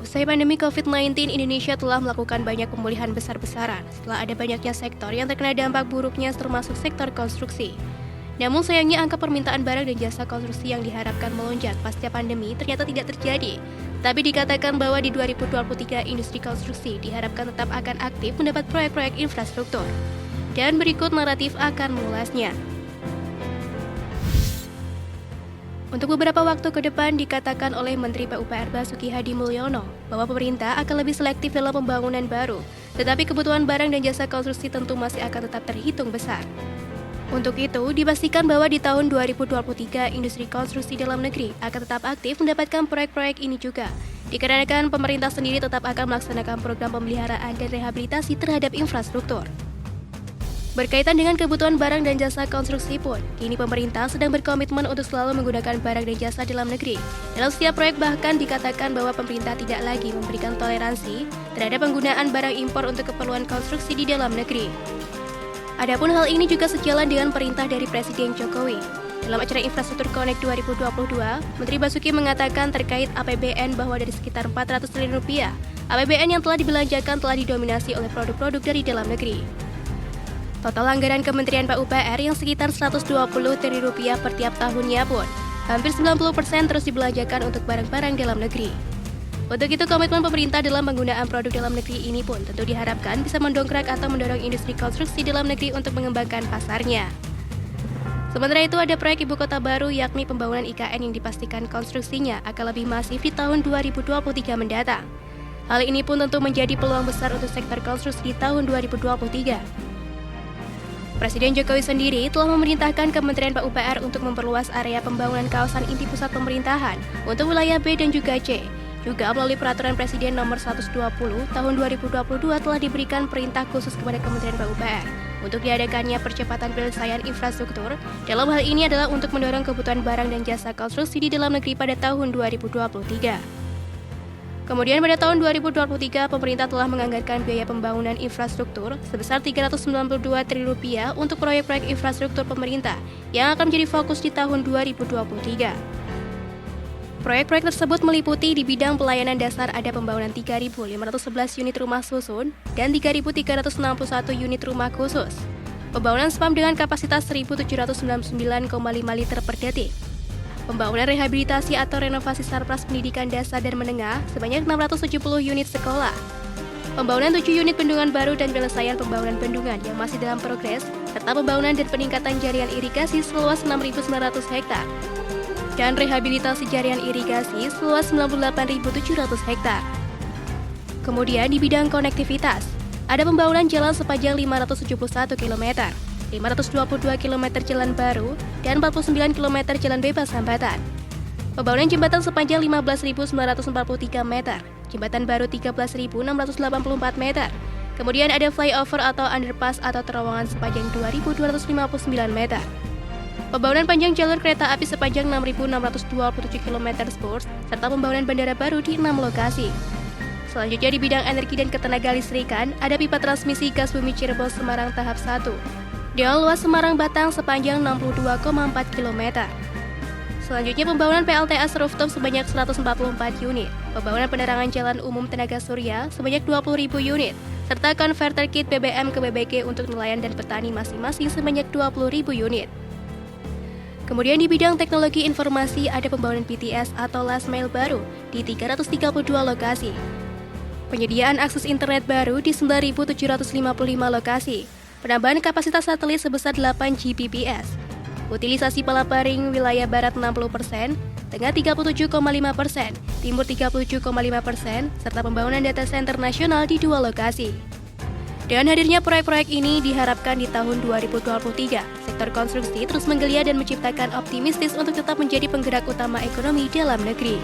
Usai pandemi COVID-19, Indonesia telah melakukan banyak pemulihan besar-besaran setelah ada banyaknya sektor yang terkena dampak buruknya termasuk sektor konstruksi. Namun sayangnya angka permintaan barang dan jasa konstruksi yang diharapkan melonjak pasca pandemi ternyata tidak terjadi. Tapi dikatakan bahwa di 2023 industri konstruksi diharapkan tetap akan aktif mendapat proyek-proyek infrastruktur. Dan berikut naratif akan mengulasnya. Untuk beberapa waktu ke depan dikatakan oleh Menteri PUPR Basuki Hadi Mulyono bahwa pemerintah akan lebih selektif dalam pembangunan baru, tetapi kebutuhan barang dan jasa konstruksi tentu masih akan tetap terhitung besar. Untuk itu, dipastikan bahwa di tahun 2023 industri konstruksi dalam negeri akan tetap aktif mendapatkan proyek-proyek ini juga, dikarenakan pemerintah sendiri tetap akan melaksanakan program pemeliharaan dan rehabilitasi terhadap infrastruktur. Berkaitan dengan kebutuhan barang dan jasa konstruksi pun, kini pemerintah sedang berkomitmen untuk selalu menggunakan barang dan jasa dalam negeri. Dalam setiap proyek bahkan dikatakan bahwa pemerintah tidak lagi memberikan toleransi terhadap penggunaan barang impor untuk keperluan konstruksi di dalam negeri. Adapun hal ini juga sejalan dengan perintah dari Presiden Jokowi. Dalam acara Infrastruktur Connect 2022, Menteri Basuki mengatakan terkait APBN bahwa dari sekitar 400 triliun rupiah, APBN yang telah dibelanjakan telah didominasi oleh produk-produk dari dalam negeri. Total anggaran Kementerian PUPR yang sekitar 120 triliun rupiah per tiap tahunnya pun, hampir 90% terus dibelanjakan untuk barang-barang dalam negeri. Untuk itu, komitmen pemerintah dalam penggunaan produk dalam negeri ini pun tentu diharapkan bisa mendongkrak atau mendorong industri konstruksi dalam negeri untuk mengembangkan pasarnya. Sementara itu, ada proyek ibu kota baru yakni pembangunan IKN yang dipastikan konstruksinya akan lebih masif di tahun 2023 mendatang. Hal ini pun tentu menjadi peluang besar untuk sektor konstruksi di tahun 2023. Presiden Jokowi sendiri telah memerintahkan Kementerian PUPR untuk memperluas area pembangunan kawasan inti pusat pemerintahan untuk wilayah B dan juga C. Juga melalui Peraturan Presiden Nomor 120 Tahun 2022 telah diberikan perintah khusus kepada Kementerian PUPR untuk diadakannya percepatan penyelesaian infrastruktur. Dalam hal ini adalah untuk mendorong kebutuhan barang dan jasa konstruksi di dalam negeri pada tahun 2023. Kemudian pada tahun 2023, pemerintah telah menganggarkan biaya pembangunan infrastruktur sebesar 392 triliun rupiah untuk proyek-proyek infrastruktur pemerintah yang akan menjadi fokus di tahun 2023. Proyek-proyek tersebut meliputi di bidang pelayanan dasar ada pembangunan 3.511 unit rumah susun dan 3.361 unit rumah khusus. Pembangunan spam dengan kapasitas 1.799,5 liter per detik. Pembangunan rehabilitasi atau renovasi sarpras pendidikan dasar dan menengah sebanyak 670 unit sekolah. Pembangunan 7 unit bendungan baru dan penyelesaian pembangunan bendungan yang masih dalam progres, serta pembangunan dan peningkatan jaringan irigasi seluas 6.900 hektar. Dan rehabilitasi jaringan irigasi seluas 98.700 hektar. Kemudian di bidang konektivitas, ada pembangunan jalan sepanjang 571 km. 522 km jalan baru, dan 49 km jalan bebas hambatan. Pembangunan jembatan sepanjang 15.943 meter, jembatan baru 13.684 meter. Kemudian ada flyover atau underpass atau terowongan sepanjang 2.259 meter. Pembangunan panjang jalur kereta api sepanjang 6.627 km spurs, serta pembangunan bandara baru di 6 lokasi. Selanjutnya di bidang energi dan ketenaga listrikan, ada pipa transmisi gas bumi Cirebon Semarang tahap 1. Dengan luas Semarang Batang sepanjang 62,4 km. Selanjutnya pembangunan PLTS rooftop sebanyak 144 unit, pembangunan penerangan jalan umum tenaga surya sebanyak 20.000 unit, serta konverter kit BBM ke BBG untuk nelayan dan petani masing-masing sebanyak 20.000 unit. Kemudian di bidang teknologi informasi ada pembangunan BTS atau last mile baru di 332 lokasi. Penyediaan akses internet baru di 9.755 lokasi. Penambahan kapasitas satelit sebesar 8 Gbps. Utilisasi palaparing wilayah barat 60%, tengah 37,5%, timur 37,5%, serta pembangunan data center nasional di 2 lokasi. Dengan hadirnya proyek-proyek ini diharapkan di tahun 2023, sektor konstruksi terus menggeliat dan menciptakan optimistis untuk tetap menjadi penggerak utama ekonomi dalam negeri.